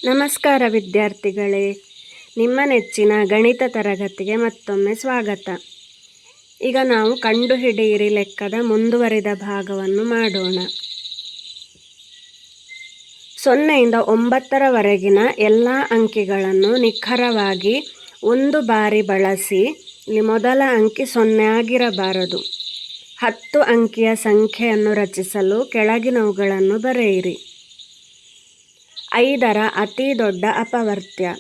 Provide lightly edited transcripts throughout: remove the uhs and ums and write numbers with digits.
ನಮಸ್ಕಾರ ವಿದ್ಯಾರ್ಥಿಗಳೇ, ನಿಮ್ಮ ನೆಚ್ಚಿನ ಗಣಿತ ತರಗತಿಗೆ ಮತ್ತೊಮ್ಮೆ ಸ್ವಾಗತ. ಈಗ ನಾವು ಕಂಡುಹಿಡಿಯಿರಿ ಲೆಕ್ಕದ ಮುಂದುವರಿದ ಭಾಗವನ್ನು ಮಾಡೋಣ. 0ರಿಂದ 9ರವರೆಗಿನ ಎಲ್ಲ ಅಂಕಿಗಳನ್ನು ನಿಖರವಾಗಿ ಒಂದು ಬಾರಿ ಬಳಸಿ. ಇಲ್ಲಿ ಮೊದಲ ಅಂಕಿ 0 ಆಗಿರಬಾರದು. 10 ಅಂಕಿಯ ಸಂಖ್ಯೆಯನ್ನು ರಚಿಸಲು ಕೆಳಗಿನವುಗಳನ್ನು ಬರೆಯಿರಿ. 5ರ ಅತಿ ದೊಡ್ಡ ಅಪವರ್ತ್ಯ.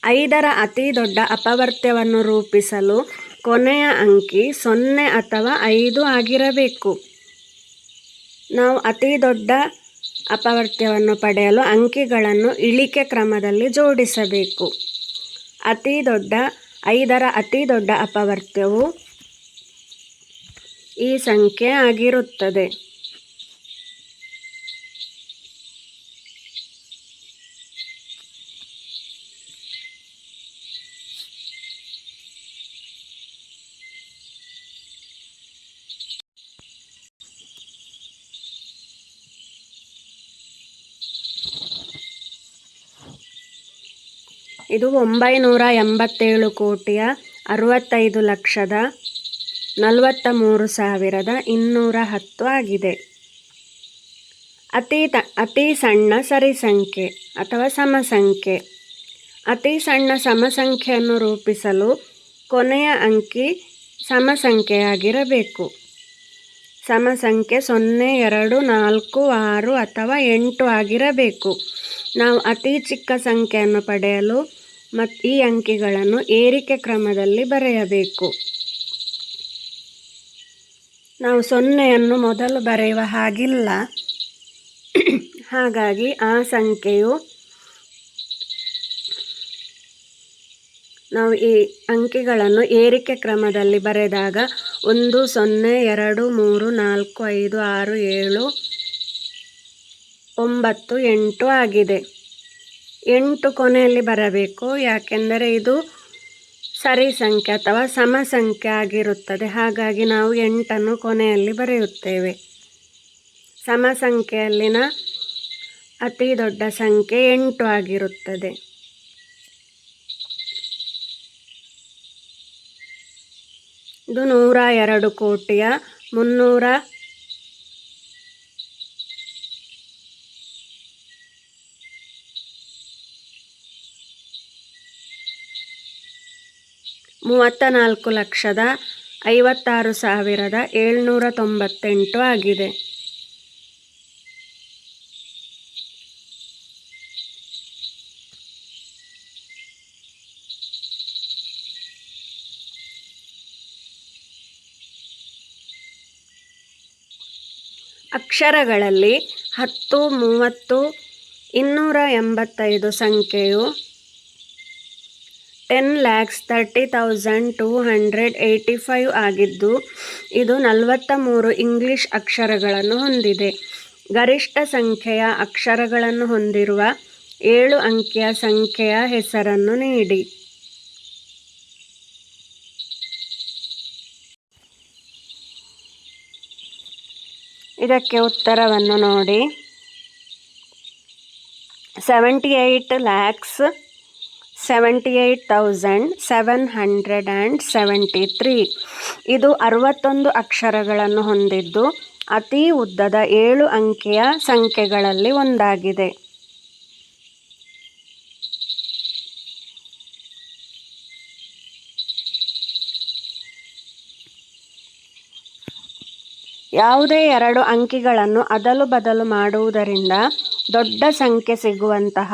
5ರ ಅತಿ ದೊಡ್ಡ ಅಪವರ್ತ್ಯವನ್ನು ರೂಪಿಸಲು ಕೊನೆಯ ಅಂಕಿ 0 ಅಥವಾ 5 ಆಗಿರಬೇಕು. ನಾವು ಅತಿ ದೊಡ್ಡ ಅಪವರ್ತ್ಯವನ್ನು ಪಡೆಯಲು ಅಂಕಿಗಳನ್ನು ಇಳಿಕೆ ಕ್ರಮದಲ್ಲಿ ಜೋಡಿಸಬೇಕು. 5ರ ಅತಿ ದೊಡ್ಡ ಅಪವರ್ತ್ಯವು ಈ ಸಂಖ್ಯೆ ಆಗಿರುತ್ತದೆ. ಇದು 987,65,43,210 ಆಗಿದೆ. ಅತಿ ಸಣ್ಣ ಸರಿಸಂಖ್ಯೆ ಅಥವಾ ಸಮಸಂಖ್ಯೆ. ಅತಿ ಸಣ್ಣ ಸಮಸಂಖ್ಯೆಯನ್ನು ರೂಪಿಸಲು ಕೊನೆಯ ಅಂಕಿ ಸಮಸಂಖ್ಯೆಯಾಗಿರಬೇಕು. ಸಮಸಂಖ್ಯೆ 0, 2, 4, 6 ಅಥವಾ 8 ಆಗಿರಬೇಕು. ನಾವು ಅತಿ ಚಿಕ್ಕ ಸಂಖ್ಯೆಯನ್ನು ಪಡೆಯಲು ಈ ಅಂಕಿಗಳನ್ನು ಏರಿಕೆ ಕ್ರಮದಲ್ಲಿ ಬರೆಯಬೇಕು. ನಾವು 0ಯನ್ನು ಮೊದಲು ಬರೆಯುವ ಹಾಗಿಲ್ಲ. ಹಾಗಾಗಿ ಆ ಸಂಖ್ಯೆಯು ನಾವು ಈ ಅಂಕಿಗಳನ್ನು ಏರಿಕೆ ಕ್ರಮದಲ್ಲಿ ಬರೆದಾಗ 1, 0, 2, 3, 4, 5, 6, 7, 9, 8 ಆಗಿದೆ. 8 ಕೊನೆಯಲ್ಲಿ ಬರಬೇಕು, ಯಾಕೆಂದರೆ ಇದು ಸರಿ ಸಂಖ್ಯೆ ಅಥವಾ ಸಮಸಂಖ್ಯೆ ಆಗಿರುತ್ತದೆ. ಹಾಗಾಗಿ ನಾವು 8ಅನ್ನು ಕೊನೆಯಲ್ಲಿ ಬರೆಯುತ್ತೇವೆ. ಸಮಸಂಖ್ಯೆಯಲ್ಲಿನ ಅತಿ ದೊಡ್ಡ ಸಂಖ್ಯೆ 8 ಆಗಿರುತ್ತದೆ. ಇದು 134,56,798 ಆಗಿದೆ. ಅಕ್ಷರಗಳಲ್ಲಿ 10, 30, 285 ಸಂಖ್ಯೆಯು 10,30,285 ಆಗಿದ್ದು, ಇದು 43 ಇಂಗ್ಲಿಷ್ ಅಕ್ಷರಗಳನ್ನು ಹೊಂದಿದೆ. ಗರಿಷ್ಠ ಸಂಖ್ಯೆಯ ಅಕ್ಷರಗಳನ್ನು ಹೊಂದಿರುವ 7 ಅಂಕಿಯ ಸಂಖ್ಯೆಯ ಹೆಸರನ್ನು ನೀಡಿ. ಇದಕ್ಕೆ ಉತ್ತರವನ್ನು ನೋಡಿ. 78,78,773. ಇದು 61 ಅಕ್ಷರಗಳನ್ನು ಹೊಂದಿದ್ದು ಅತಿ ಉದ್ದದ 7 ಅಂಕಿಯ ಸಂಖ್ಯೆಗಳಲ್ಲಿ ಒಂದಾಗಿದೆ. ಯಾವುದೇ 2 ಅಂಕಿಗಳನ್ನು ಅದಲು ಬದಲು ಮಾಡುವುದರಿಂದ ದೊಡ್ಡ ಸಂಖ್ಯೆ ಸಿಗುವಂತಹ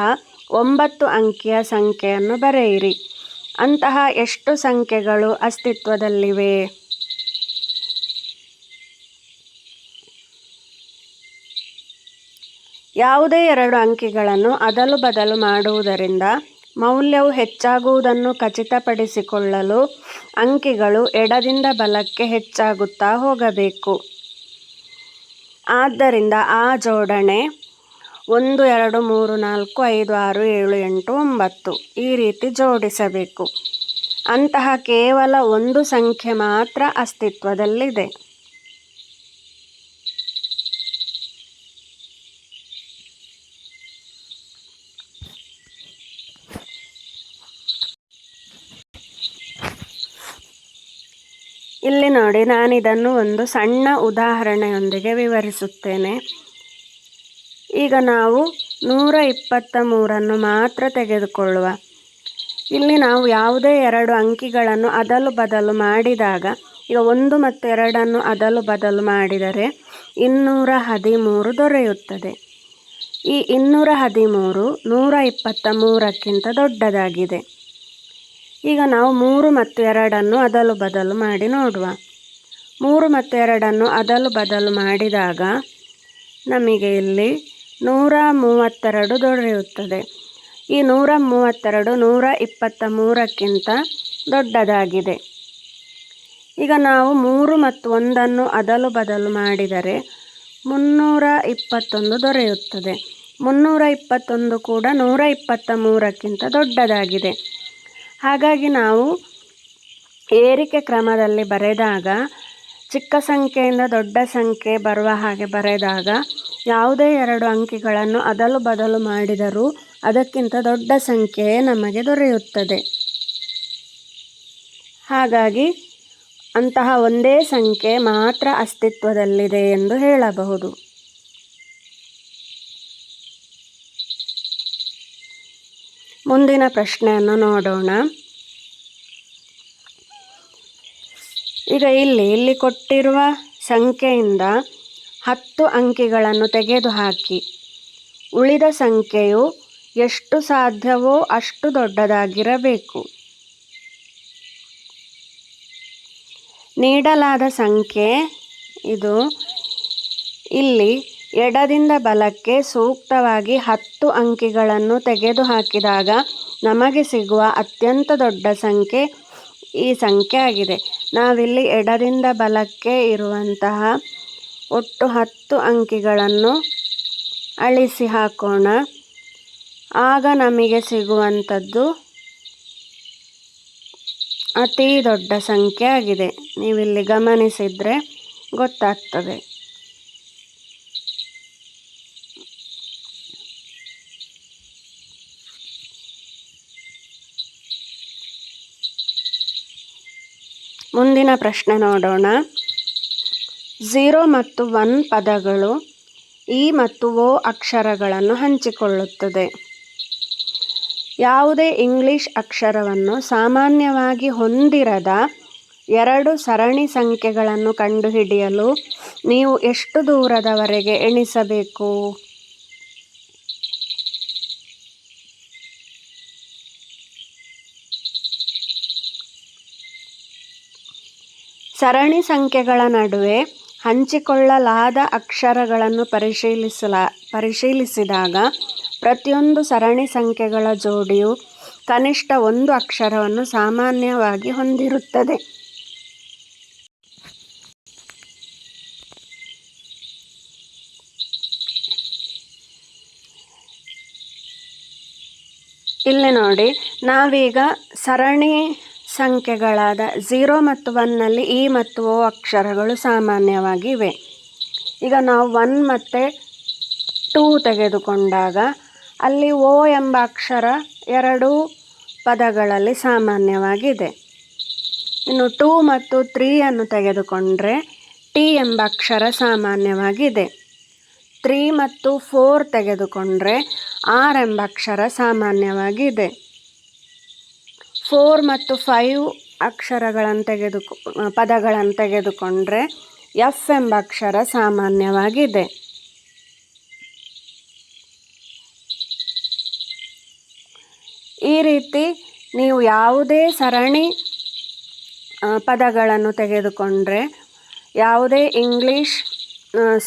9 ಅಂಕಿಯ ಸಂಖ್ಯೆಯನ್ನು ಬರೆಯಿರಿ. ಅಂತಹ ಎಷ್ಟು ಸಂಖ್ಯೆಗಳು ಅಸ್ತಿತ್ವದಲ್ಲಿವೆ? ಯಾವುದೇ 2 ಅಂಕಿಗಳನ್ನು ಅದಲು ಬದಲು ಮಾಡುವುದರಿಂದ ಮೌಲ್ಯವು ಹೆಚ್ಚಾಗುವುದನ್ನು ಖಚಿತಪಡಿಸಿಕೊಳ್ಳಲು ಅಂಕಿಗಳು ಎಡದಿಂದ ಬಲಕ್ಕೆ ಹೆಚ್ಚಾಗುತ್ತಾ ಹೋಗಬೇಕು. ಆದ್ದರಿಂದ ಆ ಜೋಡಣೆ 1, 2, 3, 4, 5, 6, 7, 8, 9 ಈ ರೀತಿ ಜೋಡಿಸಬೇಕು. ಅಂತಹ ಕೇವಲ ಒಂದು ಸಂಖ್ಯೆ ಮಾತ್ರ ಅಸ್ತಿತ್ವದಲ್ಲಿದೆ. ಇಲ್ಲಿ ನೋಡಿ, ನಾನಿದನ್ನು ಒಂದು ಸಣ್ಣ ಉದಾಹರಣೆಯೊಂದಿಗೆ ವಿವರಿಸುತ್ತೇನೆ. ಈಗ ನಾವು 123 ಮಾತ್ರ ತೆಗೆದುಕೊಳ್ಳುವ. ಇಲ್ಲಿ ನಾವು ಯಾವುದೇ 2 ಅಂಕಿಗಳನ್ನು ಅದಲು ಬದಲು ಮಾಡಿದಾಗ, ಈಗ 1 ಮತ್ತು 2 ಅದಲು ಬದಲು ಮಾಡಿದರೆ 213 ದೊರೆಯುತ್ತದೆ. ಈ 213 123ಕ್ಕಿಂತ ದೊಡ್ಡದಾಗಿದೆ. ಈಗ ನಾವು 3 ಮತ್ತು 2 ಅದಲು ಬದಲು ಮಾಡಿ ನೋಡುವ. 3 ಮತ್ತು 2 ಅದಲು ಬದಲು ಮಾಡಿದಾಗ ನಮಗೆ ಇಲ್ಲಿ 132 ದೊರೆಯುತ್ತದೆ. ಈ 132 123ಕ್ಕಿಂತ ದೊಡ್ಡದಾಗಿದೆ. ಈಗ ನಾವು 3 ಮತ್ತು 1 ಅದಲು ಬದಲು ಮಾಡಿದರೆ 321 ದೊರೆಯುತ್ತದೆ. 321 ಕೂಡ 123ಕ್ಕಿಂತ ದೊಡ್ಡದಾಗಿದೆ. ಹಾಗಾಗಿ ನಾವು ಏರಿಕೆ ಕ್ರಮದಲ್ಲಿ ಬರೆದಾಗ, ಚಿಕ್ಕ ಸಂಖ್ಯೆಯಿಂದ ದೊಡ್ಡ ಸಂಖ್ಯೆ ಬರುವ ಹಾಗೆ ಬರೆದಾಗ, ಯಾವುದೇ 2 ಅಂಕಿಗಳನ್ನು ಅದಲು ಬದಲು ಮಾಡಿದರೂ ಅದಕ್ಕಿಂತ ದೊಡ್ಡ ಸಂಖ್ಯೆಯೇ ನಮಗೆ ದೊರೆಯುತ್ತದೆ. ಹಾಗಾಗಿ ಅಂತಹ ಒಂದೇ ಸಂಖ್ಯೆ ಮಾತ್ರ ಅಸ್ತಿತ್ವದಲ್ಲಿದೆ ಎಂದು ಹೇಳಬಹುದು. ಮುಂದಿನ ಪ್ರಶ್ನೆಯನ್ನು ನೋಡೋಣ. ಈಗ ಇಲ್ಲಿ ಕೊಟ್ಟಿರುವ ಸಂಖ್ಯೆಯಿಂದ 10 ಅಂಕಿಗಳನ್ನು ತೆಗೆದುಹಾಕಿ ಉಳಿದ ಸಂಖ್ಯೆಯು ಎಷ್ಟು ಸಾಧ್ಯವೋ ಅಷ್ಟು ದೊಡ್ಡದಾಗಿರಬೇಕು. ನೀಡಲಾದ ಸಂಖ್ಯೆ ಇದು. ಇಲ್ಲಿ ಎಡದಿಂದ ಬಲಕ್ಕೆ ಸೂಕ್ತವಾಗಿ 10 ಅಂಕಿಗಳನ್ನು ತೆಗೆದುಹಾಕಿದಾಗ ನಮಗೆ ಸಿಗುವ ಅತ್ಯಂತ ದೊಡ್ಡ ಸಂಖ್ಯೆ ಈ ಸಂಖ್ಯೆ ಆಗಿದೆ. ನಾವಿಲ್ಲಿ ಎಡದಿಂದ ಬಲಕ್ಕೆ ಇರುವಂತಹ ಒಟ್ಟು 10 ಅಂಕಿಗಳನ್ನು ಅಳಿಸಿ ಹಾಕೋಣ. ಆಗ ನಮಗೆ ಸಿಗುವಂಥದ್ದು ಅತಿ ದೊಡ್ಡ ಸಂಖ್ಯೆ ಆಗಿದೆ. ನೀವಿಲ್ಲಿ ಗಮನಿಸಿದರೆ ಗೊತ್ತಾಗ್ತದೆ. ಮುಂದಿನ ಪ್ರಶ್ನೆ ನೋಡೋಣ. 0 ಮತ್ತು 1 ಪದಗಳು ಇ ಮತ್ತು ಓ ಅಕ್ಷರಗಳನ್ನು ಹಂಚಿಕೊಳ್ಳುತ್ತದೆ. ಯಾವುದೇ ಇಂಗ್ಲಿಷ್ ಅಕ್ಷರವನ್ನು ಸಾಮಾನ್ಯವಾಗಿ ಹೊಂದಿರದ 2 ಸರಣಿ ಸಂಖ್ಯೆಗಳನ್ನು ಕಂಡುಹಿಡಿಯಲು ನೀವು ಎಷ್ಟು ದೂರದವರೆಗೆ ಎಣಿಸಬೇಕು? ಸರಣಿ ಸಂಖ್ಯೆಗಳ ನಡುವೆ ಹಂಚಿಕೊಳ್ಳಲಾದ ಅಕ್ಷರಗಳನ್ನು ಪರಿಶೀಲಿಸಿದಾಗ ಪ್ರತಿಯೊಂದು ಸರಣಿ ಸಂಖ್ಯೆಗಳ ಜೋಡಿಯು ಕನಿಷ್ಠ 1 ಅಕ್ಷರವನ್ನು ಸಾಮಾನ್ಯವಾಗಿ ಹೊಂದಿರುತ್ತದೆ. ಇಲ್ಲಿ ನೋಡಿ, ನಾವೀಗ ಸರಣಿ ಸಂಖ್ಯೆಗಳಾದ 0 ಮತ್ತು 1ನಲ್ಲಿ ಇ ಮತ್ತು ಓ ಅಕ್ಷರಗಳು ಸಾಮಾನ್ಯವಾಗಿವೆ. ಈಗ ನಾವು 1 ಮತ್ತು 2 ತೆಗೆದುಕೊಂಡಾಗ ಅಲ್ಲಿ ಓ ಎಂಬ ಅಕ್ಷರ 2 ಪದಗಳಲ್ಲಿ ಸಾಮಾನ್ಯವಾಗಿದೆ. ಇನ್ನು 2 ಮತ್ತು 3 ತೆಗೆದುಕೊಂಡ್ರೆ ಟಿ ಎಂಬ ಅಕ್ಷರ ಸಾಮಾನ್ಯವಾಗಿದೆ. 3 ಮತ್ತು 4 ತೆಗೆದುಕೊಂಡ್ರೆ ಆರ್ ಎಂಬ ಅಕ್ಷರ ಸಾಮಾನ್ಯವಾಗಿದೆ. 4 ಮತ್ತು 5 ಪದಗಳನ್ನು ತೆಗೆದುಕೊಂಡ್ರೆ ಎಫ್ ಎಂಬ ಅಕ್ಷರ ಸಾಮಾನ್ಯವಾಗಿದೆ. ಈ ರೀತಿ ನೀವು ಯಾವುದೇ ಸರಣಿ ಪದಗಳನ್ನು ತೆಗೆದುಕೊಂಡ್ರೆ, ಯಾವುದೇ ಇಂಗ್ಲಿಷ್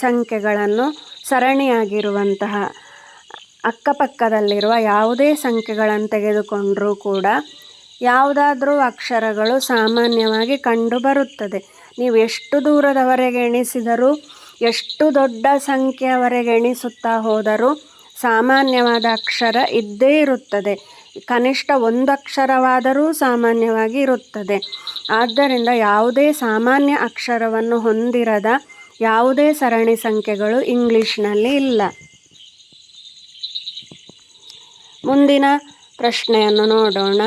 ಸಂಖ್ಯೆಗಳನ್ನು ಸರಣಿಯಾಗಿರುವಂತಹ ಅಕ್ಕಪಕ್ಕದಲ್ಲಿರುವ ಯಾವುದೇ ಸಂಖ್ಯೆಗಳನ್ನು ತೆಗೆದುಕೊಂಡರೂ ಕೂಡ ಯಾವುದಾದ್ರೂ ಅಕ್ಷರಗಳು ಸಾಮಾನ್ಯವಾಗಿ ಕಂಡುಬರುತ್ತದೆ. ನೀವು ಎಷ್ಟು ದೂರದವರೆಗೆ ಎಣಿಸಿದರೂ, ಎಷ್ಟು ದೊಡ್ಡ ಸಂಖ್ಯೆಯವರೆಗೆ ಎಣಿಸುತ್ತಾ ಹೋದರೂ ಸಾಮಾನ್ಯವಾದ ಅಕ್ಷರ ಇದ್ದೇ ಇರುತ್ತದೆ. ಕನಿಷ್ಠ 1 ಅಕ್ಷರವಾದರೂ ಸಾಮಾನ್ಯವಾಗಿ ಇರುತ್ತದೆ. ಆದ್ದರಿಂದ ಯಾವುದೇ ಸಾಮಾನ್ಯ ಅಕ್ಷರವನ್ನು ಹೊಂದಿರದ ಯಾವುದೇ ಸರಣಿ ಸಂಖ್ಯೆಗಳು ಇಂಗ್ಲಿಷ್ನಲ್ಲಿ ಇಲ್ಲ. ಮುಂದಿನ ಪ್ರಶ್ನೆಯನ್ನು ನೋಡೋಣ.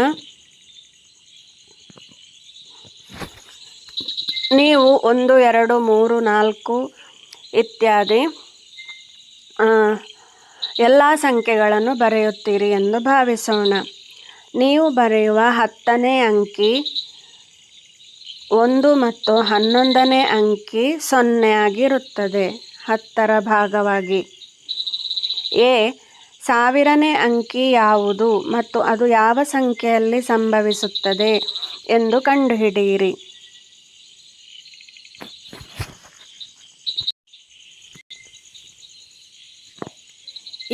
ನೀವು 1, 2, 3, 4 ಇತ್ಯಾದಿ ಎಲ್ಲ ಸಂಖ್ಯೆಗಳನ್ನು ಬರೆಯುತ್ತೀರಿ ಎಂದು ಭಾವಿಸೋಣ. ನೀವು ಬರೆಯುವ 10ನೇ ಅಂಕಿ 1 ಮತ್ತು 11ನೇ ಅಂಕಿ 0 ಆಗಿರುತ್ತದೆ 10ರ ಭಾಗವಾಗಿ. 1000ನೇ ಅಂಕಿ ಯಾವುದು ಮತ್ತು ಅದು ಯಾವ ಸಂಖ್ಯೆಯಲ್ಲಿ ಸಂಭವಿಸುತ್ತದೆ ಎಂದು ಕಂಡುಹಿಡಿಯಿರಿ.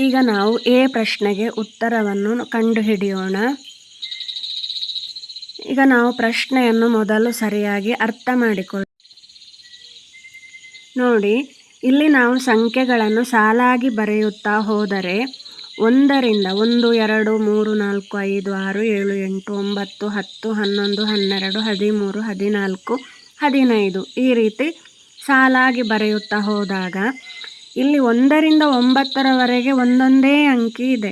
ಈಗ ನಾವು ಪ್ರಶ್ನೆಗೆ ಉತ್ತರವನ್ನು ಕಂಡುಹಿಡಿಯೋಣ. ಈಗ ನಾವು ಪ್ರಶ್ನೆಯನ್ನು ಮೊದಲು ಸರಿಯಾಗಿ ಅರ್ಥ ಮಾಡಿಕೊಳ್ಳೋಣ. ನೋಡಿ, ಇಲ್ಲಿ ನಾವು ಸಂಖ್ಯೆಗಳನ್ನು ಸಾಲಾಗಿ ಬರೆಯುತ್ತಾ ಹೋದರೆ 1ರಿಂದ 1, 2, 3, 4, 5, 6, 7, 8, 9, 10, 11, 12, 13, 14, 15 ಈ ರೀತಿ ಸಾಲಾಗಿ ಬರೆಯುತ್ತಾ ಹೋದಾಗ ಇಲ್ಲಿ 1ರಿಂದ 9ರವರೆಗೆ ಒಂದೊಂದೇ ಅಂಕಿ ಇದೆ.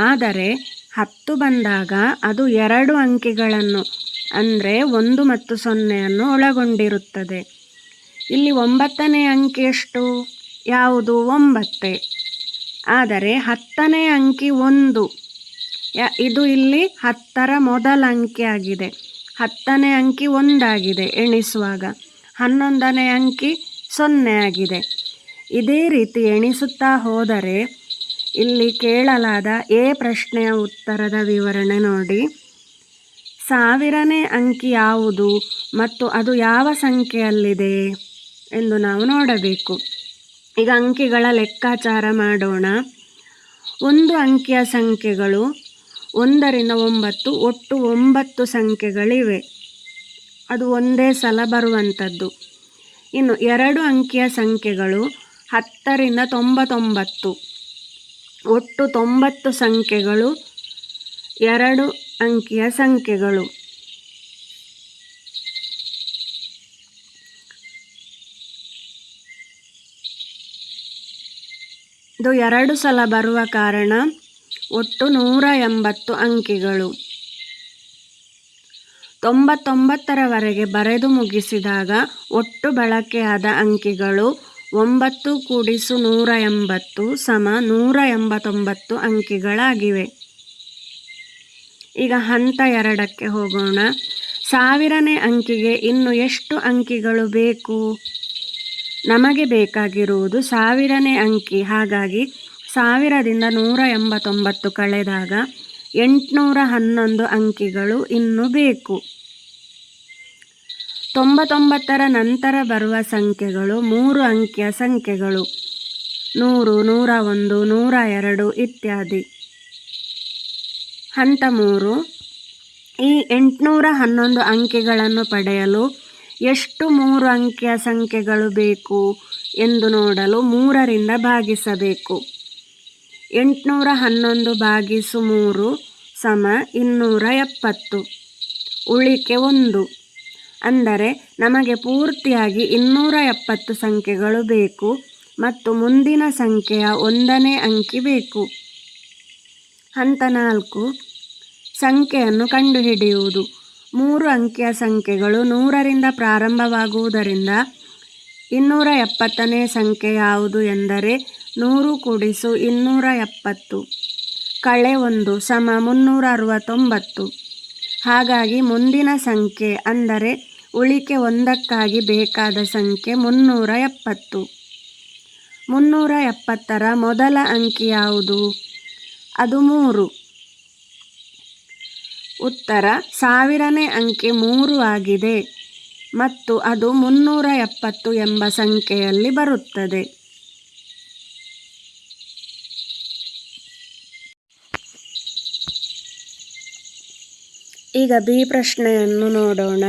ಆದರೆ 10 ಬಂದಾಗ ಅದು 2 ಅಂಕಿಗಳನ್ನು ಅಂದರೆ 1 ಮತ್ತು 0 ಒಳಗೊಂಡಿರುತ್ತದೆ. ಇಲ್ಲಿ 9ನೇ ಅಂಕಿ ಎಷ್ಟು? ಯಾವುದು? 9. ಆದರೆ 10ನೇ ಅಂಕಿ 1. ಇದು ಇಲ್ಲಿ 10ರ ಮೊದಲ ಅಂಕಿಯಾಗಿದೆ. 10ನೇ ಅಂಕಿ 1 ಆಗಿದೆ ಎಣಿಸುವಾಗ. 11ನೇ ಅಂಕಿ 0 ಆಗಿದೆ. ಇದೇ ರೀತಿ ಎಣಿಸುತ್ತಾ ಹೋದರೆ ಇಲ್ಲಿ ಕೇಳಲಾದ ಪ್ರಶ್ನೆಯ ಉತ್ತರದ ವಿವರಣೆ ನೋಡಿ. 1000ನೇ ಅಂಕಿ ಯಾವುದು ಮತ್ತು ಅದು ಯಾವ ಸಂಖ್ಯೆಯಲ್ಲಿದೆ ಎಂದು ನಾವು ನೋಡಬೇಕು. ಈಗ ಅಂಕಿಗಳ ಲೆಕ್ಕಾಚಾರ ಮಾಡೋಣ. 1 ಅಂಕಿಯ ಸಂಖ್ಯೆಗಳು 1ರಿಂದ 9 ಒಟ್ಟು 9 ಸಂಖ್ಯೆಗಳಿವೆ. ಅದು ಒಂದೇ ಸಲ ಬರುವಂಥದ್ದು. ಇನ್ನು 2 ಅಂಕಿಯ ಸಂಖ್ಯೆಗಳು 10ರಿಂದ 99 ಒಟ್ಟು 90 ಸಂಖ್ಯೆಗಳು 2 ಅಂಕಿಯ ಸಂಖ್ಯೆಗಳು. ಇದು 2 ಸಲ ಬರುವ ಕಾರಣ ಒಟ್ಟು 180 ಅಂಕಿಗಳು. 99ರವರೆಗೆ ಬರೆದು ಮುಗಿಸಿದಾಗ ಒಟ್ಟು ಬಳಕೆಯಾದ ಅಂಕಿಗಳು 9 ಕೂಡಿಸು 180 ಸಮ 189 ಅಂಕಿಗಳಾಗಿವೆ. ಈಗ ಹಂತ 2ಕ್ಕೆ ಹೋಗೋಣ. 1000ನೇ ಅಂಕಿಗೆ ಇನ್ನು ಎಷ್ಟು ಅಂಕಿಗಳು ಬೇಕು? ನಮಗೆ ಬೇಕಾಗಿರುವುದು 1000ನೇ ಅಂಕಿ. ಹಾಗಾಗಿ 1000ದಿಂದ 189 ಕಳೆದಾಗ 811 ಅಂಕಿಗಳು ಇನ್ನೂ ಬೇಕು. 99ರ ನಂತರ ಬರುವ ಸಂಖ್ಯೆಗಳು 3 ಅಂಕಿಯ ಸಂಖ್ಯೆಗಳು 100, 101, 102 ಇತ್ಯಾದಿ. ಹಂತ 3. ಈ 811 ಅಂಕಿಗಳನ್ನು ಪಡೆಯಲು ಎಷ್ಟು 3 ಅಂಕಿಯ ಸಂಖ್ಯೆಗಳು ಬೇಕು ಎಂದು ನೋಡಲು 3ರಿಂದ ಭಾಗಿಸಬೇಕು. 811 ಭಾಗಿಸು 3 ಸಮ 270. ಉಳಿಕೆ 1. ಅಂದರೆ ನಮಗೆ ಪೂರ್ತಿಯಾಗಿ 270 ಸಂಖ್ಯೆಗಳು ಬೇಕು ಮತ್ತು ಮುಂದಿನ ಸಂಖ್ಯೆಯ 1ನೇ ಅಂಕಿ ಬೇಕು. ಹಂತ 4. ಸಂಖ್ಯೆಯನ್ನು ಕಂಡುಹಿಡಿಯುವುದು. 3 ಅಂಕಿಯ ಸಂಖ್ಯೆಗಳು 100ರಿಂದ ಪ್ರಾರಂಭವಾಗುವುದರಿಂದ 270ನೇ ಸಂಖ್ಯೆ ಯಾವುದು ಎಂದರೆ 100 ಕೂಡಿಸು 270 ಕಳೆ 1 ಸಮ 369. ಹಾಗಾಗಿ ಮುಂದಿನ ಸಂಖ್ಯೆ ಅಂದರೆ ಉಳಿಕೆ 1ಕ್ಕಾಗಿ ಬೇಕಾದ ಸಂಖ್ಯೆ 370. 370ರ ಮೊದಲ ಅಂಕಿ ಯಾವುದು? ಅದು 3. ಉತ್ತರ 1000ನೇ ಅಂಕಿ 3 ಆಗಿದೆ ಮತ್ತು ಅದು 370 ಎಂಬ ಸಂಖ್ಯೆಯಲ್ಲಿ ಬರುತ್ತದೆ. ಈಗ ಬಿ ಪ್ರಶ್ನೆಯನ್ನು ನೋಡೋಣ.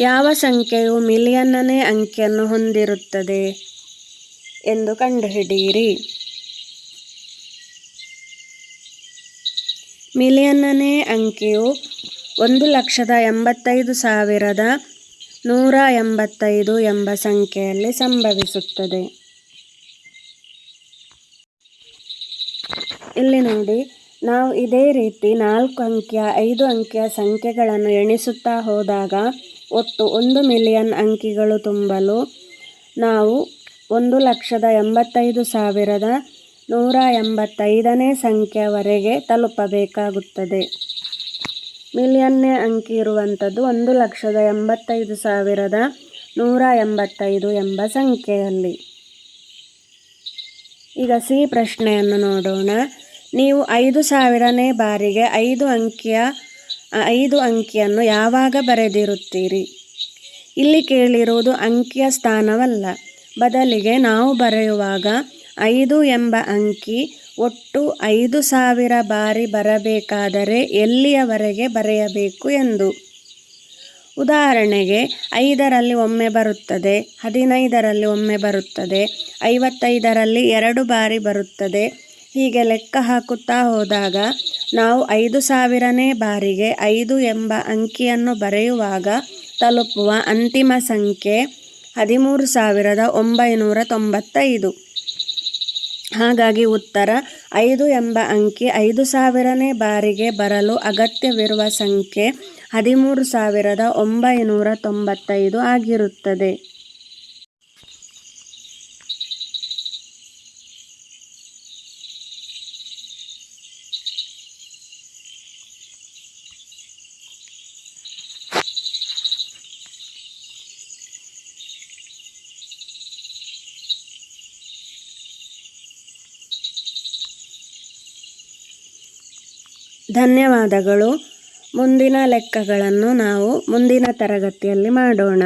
ಯಾವ ಸಂಖ್ಯೆಯು ಮಿಲಿಯನ್ನನೇ ಅಂಕಿಯನ್ನು ಹೊಂದಿರುತ್ತದೆ ಎಂದು ಕಂಡುಹಿಡಿಯಿರಿ. ಮಿಲಿಯನ್ನನೇ ಅಂಕಿಯು 1,85,185 ಎಂಬ ಸಂಖ್ಯೆಯಲ್ಲಿ ಸಂಭವಿಸುತ್ತದೆ. ಇಲ್ಲಿ ನೋಡಿ, ನಾವು ಇದೇ ರೀತಿ 4 ಅಂಕಿಯ 5 ಅಂಕಿಯ ಸಂಖ್ಯೆಗಳನ್ನು ಎಣಿಸುತ್ತಾ ಹೋದಾಗ ಒಟ್ಟು 1,000,000 ಅಂಕಿಗಳು ತುಂಬಲು ನಾವು 1,85,185ನೇ ಸಂಖ್ಯೆಯವರೆಗೆ ತಲುಪಬೇಕಾಗುತ್ತದೆ. ಮಿಲಿಯನ್ನೇ ಅಂಕಿ ಇರುವಂಥದ್ದು 1,85,185 ಎಂಬ ಸಂಖ್ಯೆಯಲ್ಲಿ. ಈಗ ಸಿ ಪ್ರಶ್ನೆಯನ್ನು ನೋಡೋಣ. ನೀವು 5,000ನೇ ಬಾರಿಗೆ 5 ಅಂಕಿಯನ್ನು ಯಾವಾಗ ಬರೆದಿರುತ್ತೀರಿ? ಇಲ್ಲಿ ಕೇಳಿರುವುದು ಅಂಕಿಯ ಸ್ಥಾನವಲ್ಲ, ಬದಲಿಗೆ ನಾವು ಬರೆಯುವಾಗ 5 ಎಂಬ ಅಂಕಿ ಒಟ್ಟು 5,000 ಬಾರಿ ಬರಬೇಕಾದರೆ ಎಲ್ಲಿಯವರೆಗೆ ಬರೆಯಬೇಕು ಎಂದು. ಉದಾಹರಣೆಗೆ 5ರಲ್ಲಿ ಒಮ್ಮೆ ಬರುತ್ತದೆ, 15ರಲ್ಲಿ ಒಮ್ಮೆ ಬರುತ್ತದೆ, 55ರಲ್ಲಿ 2 ಬಾರಿ ಬರುತ್ತದೆ. ಹೀಗೆ ಲೆಕ್ಕ ಹಾಕುತ್ತಾ ಹೋದಾಗ ನಾವು 5,000ನೇ ಬಾರಿಗೆ 5 ಎಂಬ ಅಂಕಿಯನ್ನು ಬರೆಯುವಾಗ ತಲುಪುವ ಅಂತಿಮ ಸಂಖ್ಯೆ 13,995. ಹಾಗಾಗಿ ಉತ್ತರ 5 ಎಂಬ ಅಂಕಿ 5,000ನೇ ಬಾರಿಗೆ ಬರಲು ಅಗತ್ಯವಿರುವ ಸಂಖ್ಯೆ 13,995 ಆಗಿರುತ್ತದೆ. ಧನ್ಯವಾದಗಳು. ಮುಂದಿನ ಲೆಕ್ಕಗಳನ್ನು ನಾವು ಮುಂದಿನ ತರಗತಿಯಲ್ಲಿ ಮಾಡೋಣ.